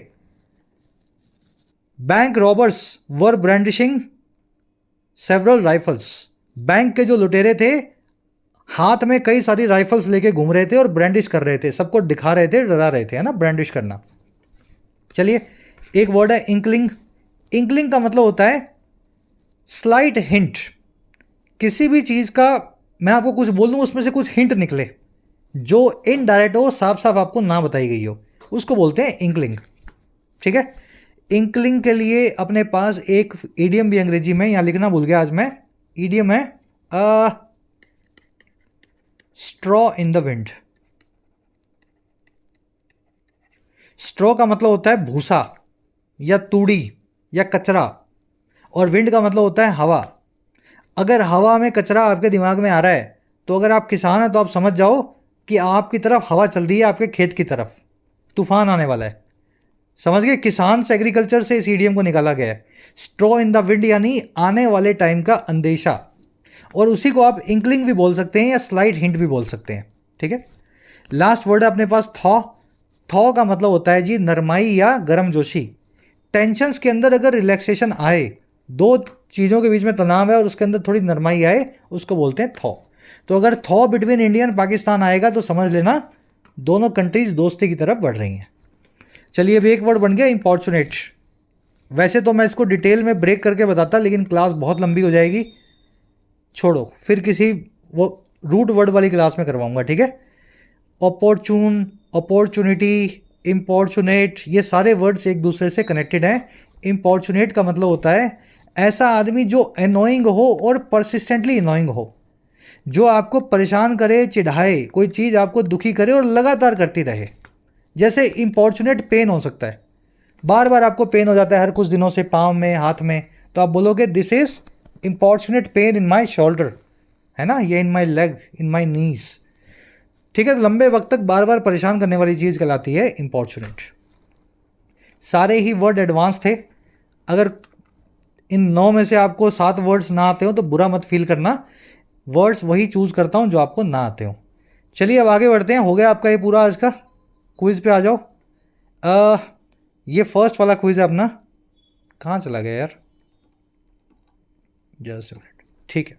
बैंक रॉबर्स वर ब्रांडिशिंग सेवरल राइफल्स। बैंक के जो लुटेरे थे हाथ में कई सारी राइफल्स लेके घूम रहे थे और ब्रांडिश कर रहे थे, सबको दिखा रहे थे, डरा रहे थे, है ना, ब्रांडिश करना। चलिए एक वर्ड है इंकलिंग। इंकलिंग का मतलब होता है स्लाइट हिंट। किसी भी चीज़ का मैं आपको कुछ बोल दूँ, उसमें से कुछ हिंट निकले जो इनडायरेक्ट हो, साफ साफ आपको ना बताई गई हो, उसको बोलते हैं इंकलिंग। ठीक है, इंकलिंग के लिए अपने पास एक ईडियम भी अंग्रेजी में यहाँ लिखना भूल गया आज मैं, ईडियम है straw in the wind. Straw का मतलब होता है भूसा या तूड़ी या कचरा, और विंड का मतलब होता है हवा। अगर हवा में कचरा आपके दिमाग में आ रहा है तो अगर आप किसान हैं तो आप समझ जाओ कि आपकी तरफ हवा चल रही है, आपके खेत की तरफ तूफान आने वाला है। समझ गए? किसान से एग्रीकल्चर से इस ईडियम को निकाला गया है। स्ट्रॉ इन द विंड यानी आने वाले टाइम का अंदेशा, और उसी को आप इंकलिंग भी बोल सकते हैं या स्लाइट हिंट भी बोल सकते हैं। ठीक है, लास्ट वर्ड है अपने पास थॉ। थॉ का मतलब होता है जी नरमाई या गर्मजोशी। टेंशन्स के अंदर अगर रिलैक्सेशन आए, दो चीज़ों के बीच में तनाव है और उसके अंदर थोड़ी नरमाई आए, उसको बोलते हैं थॉ। तो अगर thaw between India and Pakistan आएगा तो समझ लेना दोनों कंट्रीज दोस्ती की तरफ बढ़ रही हैं। चलिए अब एक वर्ड बन गया इंपॉर्चुनेट। वैसे तो मैं इसको डिटेल में ब्रेक करके बताता, लेकिन क्लास बहुत लंबी हो जाएगी, छोड़ो, फिर किसी वो रूट वर्ड वाली क्लास में करवाऊंगा। ठीक है, अपॉर्चून, अपॉर्चुनिटी, इम्पॉर्चुनेट, ये सारे वर्ड्स एक दूसरे से कनेक्टेड हैं। इम्पॉर्चुनेट का मतलब होता है ऐसा आदमी जो अनोइंग हो और परसिस्टेंटली अनोइंग हो, जो आपको परेशान करे, चिढ़ाए, कोई चीज़ आपको दुखी करे और लगातार करती रहे। जैसे इम्पॉर्चुनेट पेन हो सकता है, बार बार आपको पेन हो जाता है हर कुछ दिनों से, पाँव में, हाथ में, तो आप बोलोगे this is importunate pain in my shoulder, है ना, ये इन माई लेग, इन माई नीज। ठीक है, तो लंबे वक्त तक बार बार परेशान करने वाली चीज़ कहलाती है इम्पॉर्चुनेट। सारे ही वर्ड एडवांस थे। अगर इन 9 में से आपको 7 वर्ड्स ना आते हो तो बुरा मत फील करना, वर्ड्स वही चूज़ करता हूँ जो आपको ना आते हो। चलिए अब आगे बढ़ते हैं। हो गया आपका ये पूरा आज का क्विज़ पे आ जाओ। ये फर्स्ट वाला क्विज़ है अपना, कहाँ चला गया यार, जस्ट मिनट। ठीक है,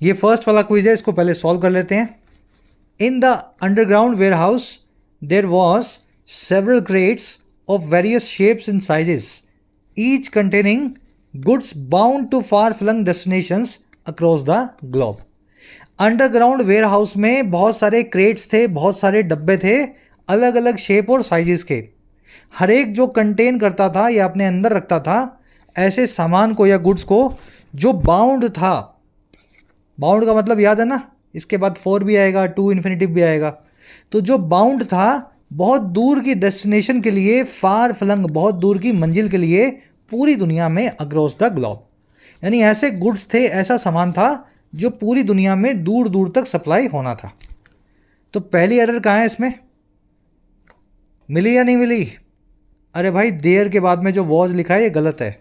ये फर्स्ट वाला क्विज़ है, इसको पहले सॉल्व कर लेते हैं। In the underground warehouse there was several crates of various shapes and sizes, each containing goods bound to far flung destinations across the globe. Underground warehouse में बहुत सारे क्रेट्स थे, बहुत सारे डब्बे थे, अलग अलग शेप और साइजेस के। हर एक जो कंटेन करता था या अपने अंदर रखता था ऐसे सामान को या गुड्स को जो बाउंड था। बाउंड का मतलब याद है ना, इसके बाद 4 भी आएगा, 2 इन्फिनेटिव भी आएगा। तो जो बाउंड था बहुत दूर की डेस्टिनेशन के लिए, फार फ्लंग, बहुत दूर की मंजिल के लिए, पूरी दुनिया में अक्रॉस द ग्लोब, यानी ऐसे गुड्स थे, ऐसा सामान था जो पूरी दुनिया में दूर दूर तक सप्लाई होना था। तो पहली एरर कहाँ है इसमें, मिली या नहीं मिली? अरे भाई, देयर के बाद में जो वॉज लिखा है ये गलत है।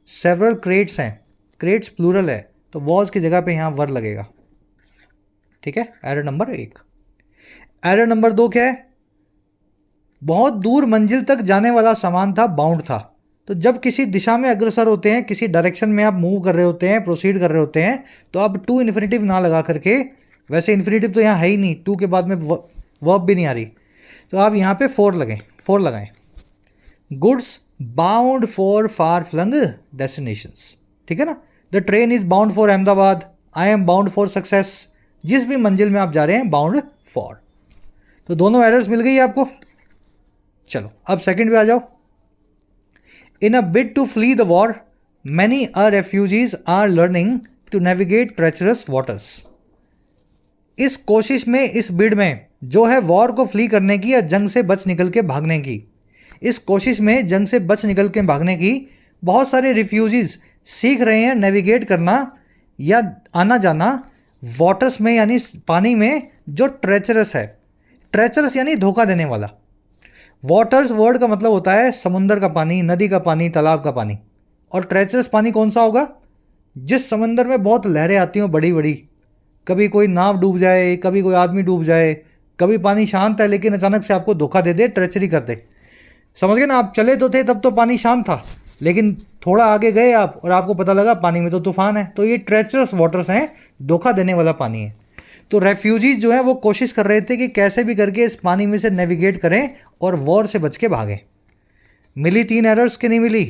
सेवरल क्रेट्स हैं, क्रेट्स प्लूरल है, तो वॉज की जगह पे यहाँ वर लगेगा। ठीक है, एरर नंबर 1। एरर नंबर 2 क्या है? बहुत दूर मंजिल तक जाने वाला सामान था, बाउंड था। तो जब किसी दिशा में अग्रसर होते हैं, किसी डायरेक्शन में आप मूव कर रहे होते हैं, प्रोसीड कर रहे होते हैं, तो आप 2 इन्फिनेटिव ना लगा करके, वैसे इन्फिनेटिव तो यहाँ है ही नहीं, 2 के बाद में वर्ब भी नहीं आ रही, तो आप यहाँ पे 4 लगाएं। Goods bound for far flung destinations. ठीक है ना, the train is bound for Ahmedabad, I am bound for success. जिस भी मंजिल में आप जा रहे हैं, बाउंड फॉर। तो दोनों एरर्स मिल गई आपको। चलो अब सेकंड पे आ जाओ। In a bid to flee the war, many a refugees are learning to navigate treacherous waters. इस कोशिश में, इस बिड में, जो है वॉर को फ्ली करने की या जंग से बच निकल के भागने की, इस कोशिश में जंग से बच निकल के भागने की बहुत सारे रिफ्यूजीज सीख रहे हैं नेविगेट करना या आना जाना वाटर्स में, यानी पानी में जो ट्रेचरस है। ट्रेचरस यानी धोखा देने वाला। वाटर्स वर्ड का मतलब होता है समुंदर का पानी, नदी का पानी, तालाब का पानी। और ट्रेचरस पानी कौन सा होगा? जिस समंदर में बहुत लहरें आती हों बड़ी बड़ी, कभी कोई नाव डूब जाए, कभी कोई आदमी डूब जाए, कभी पानी शांत है लेकिन अचानक से आपको धोखा दे दे, ट्रेचरी कर दे। समझ गए ना, आप चले तो थे तब तो पानी शांत था, लेकिन थोड़ा आगे गए आप और आपको पता लगा पानी में तो तूफान है। तो ये ट्रेचरस वाटर्स हैं, धोखा देने वाला पानी है। तो रेफ्यूजीज जो है वो कोशिश कर रहे थे कि कैसे भी करके इस पानी में से नेविगेट करें और वॉर से बच के भागें। मिली 3 एरर्स की नहीं मिली?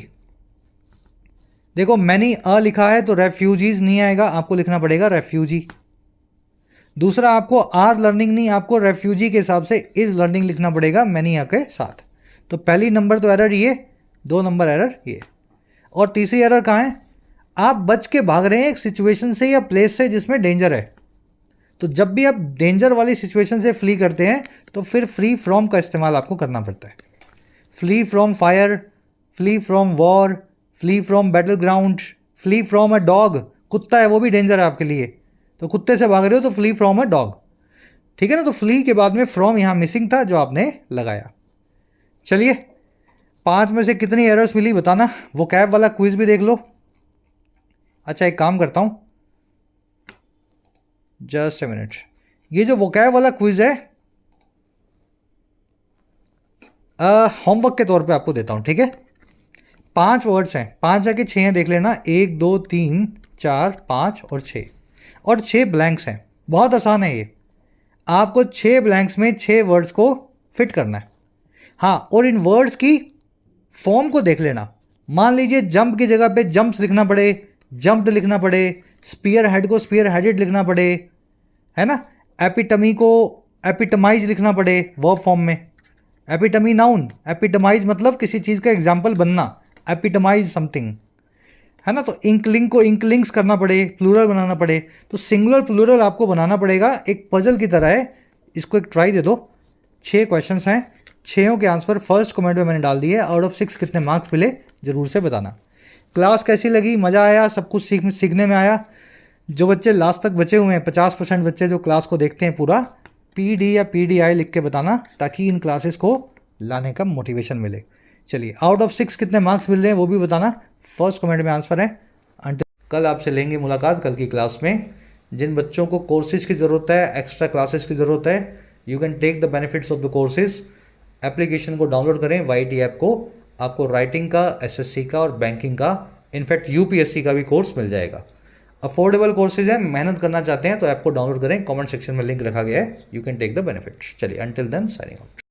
देखो, मैनी अ लिखा है तो रेफ्यूजीज नहीं आएगा, आपको लिखना पड़ेगा रेफ्यूजी। दूसरा, आपको आर लर्निंग नहीं, आपको रेफ्यूजी के हिसाब से इज लर्निंग लिखना पड़ेगा मैनी अ के साथ। तो पहली नंबर तो एरर ये, 2 नंबर एरर ये। और तीसरी एरर कहाँ है, आप बच के भाग रहे हैं एक सिचुएशन से या प्लेस से जिसमें डेंजर है। तो जब भी आप डेंजर वाली सिचुएशन से फ्ली करते हैं तो फिर फ्री फ्रॉम का इस्तेमाल आपको करना पड़ता है। Flee from fire, flee from war, flee from battleground, flee from a dog, कुत्ता है वो भी डेंजर है आपके लिए, तो कुत्ते से भाग रहे हो तो फ्ली फ्रॉम अ डॉग, ठीक है ना। तो फ्ली के बाद में फ्रॉम यहाँ मिसिंग था जो आपने लगाया। चलिए 5 में से कितनी एरर्स मिली बताना। वो कैब वाला क्विज भी देख लो। अच्छा एक काम करता हूँ, जस्ट ए मिनट, ये जो वोकैब वाला क्विज है होमवर्क के तौर पे आपको देता हूँ, ठीक है। 5 वर्ड्स हैं, 5 जाके 6 हैं, देख लेना, 1 2 3 4 5 और 6, और 6 ब्लैंक्स हैं। बहुत आसान है ये, आपको 6 ब्लैंक्स में 6 वर्ड्स को फिट करना है। हाँ, और इन वर्ड्स की फॉर्म को देख लेना। मान लीजिए जंप की जगह पे जंप्स लिखना पड़े, जंप्ड लिखना पड़े, स्पीयर हेड को स्पीयर हेडेड लिखना पड़े, है ना। एपिटमी को एपिटमाइज लिखना पड़े वर्ब फॉर्म में। एपिटमी नाउन, एपिटमाइज मतलब किसी चीज़ का एग्जाम्पल बनना, एपिटमाइज समथिंग, है ना। तो इंकलिंग को इंकलिंग्स करना पड़े, प्लूरल बनाना पड़े। तो सिंगुलर प्लूरल आपको बनाना पड़ेगा, एक पजल की तरह है। इसको एक ट्राई दे दो। 6 क्वेश्चंस हैं, 6 के आंसर फर्स्ट कमेंट में मैंने डाल दिए। आउट ऑफ 6 कितने मार्क्स मिले ज़रूर से बताना। क्लास कैसी लगी, मज़ा आया, सब कुछ सीखने में आया। जो बच्चे लास्ट तक बचे हुए हैं, 50% बच्चे जो क्लास को देखते हैं पूरा, PD या PDI लिख के बताना, ताकि इन क्लासेस को लाने का मोटिवेशन मिले। चलिए आउट ऑफ 6 कितने मार्क्स मिल रहे हैं वो भी बताना, फर्स्ट कमेंट में आंसर है। कल आपसे लेंगे मुलाकात कल की क्लास में। जिन बच्चों को कोर्सेज की ज़रूरत है, एक्स्ट्रा क्लासेस की ज़रूरत है, you can take the benefits of the courses. Application को डाउनलोड करें, YT ऐप को, आपको राइटिंग का, SSC का और बैंकिंग का, इनफैक्ट UPSC का भी कोर्स मिल जाएगा। अफोर्डेबल कोर्सेज हैं, मेहनत करना चाहते हैं तो ऐप को डाउनलोड करें, कमेंट सेक्शन में लिंक रखा गया है, you can take the benefit. चलिए अंटिल देन साइनिंग आउट।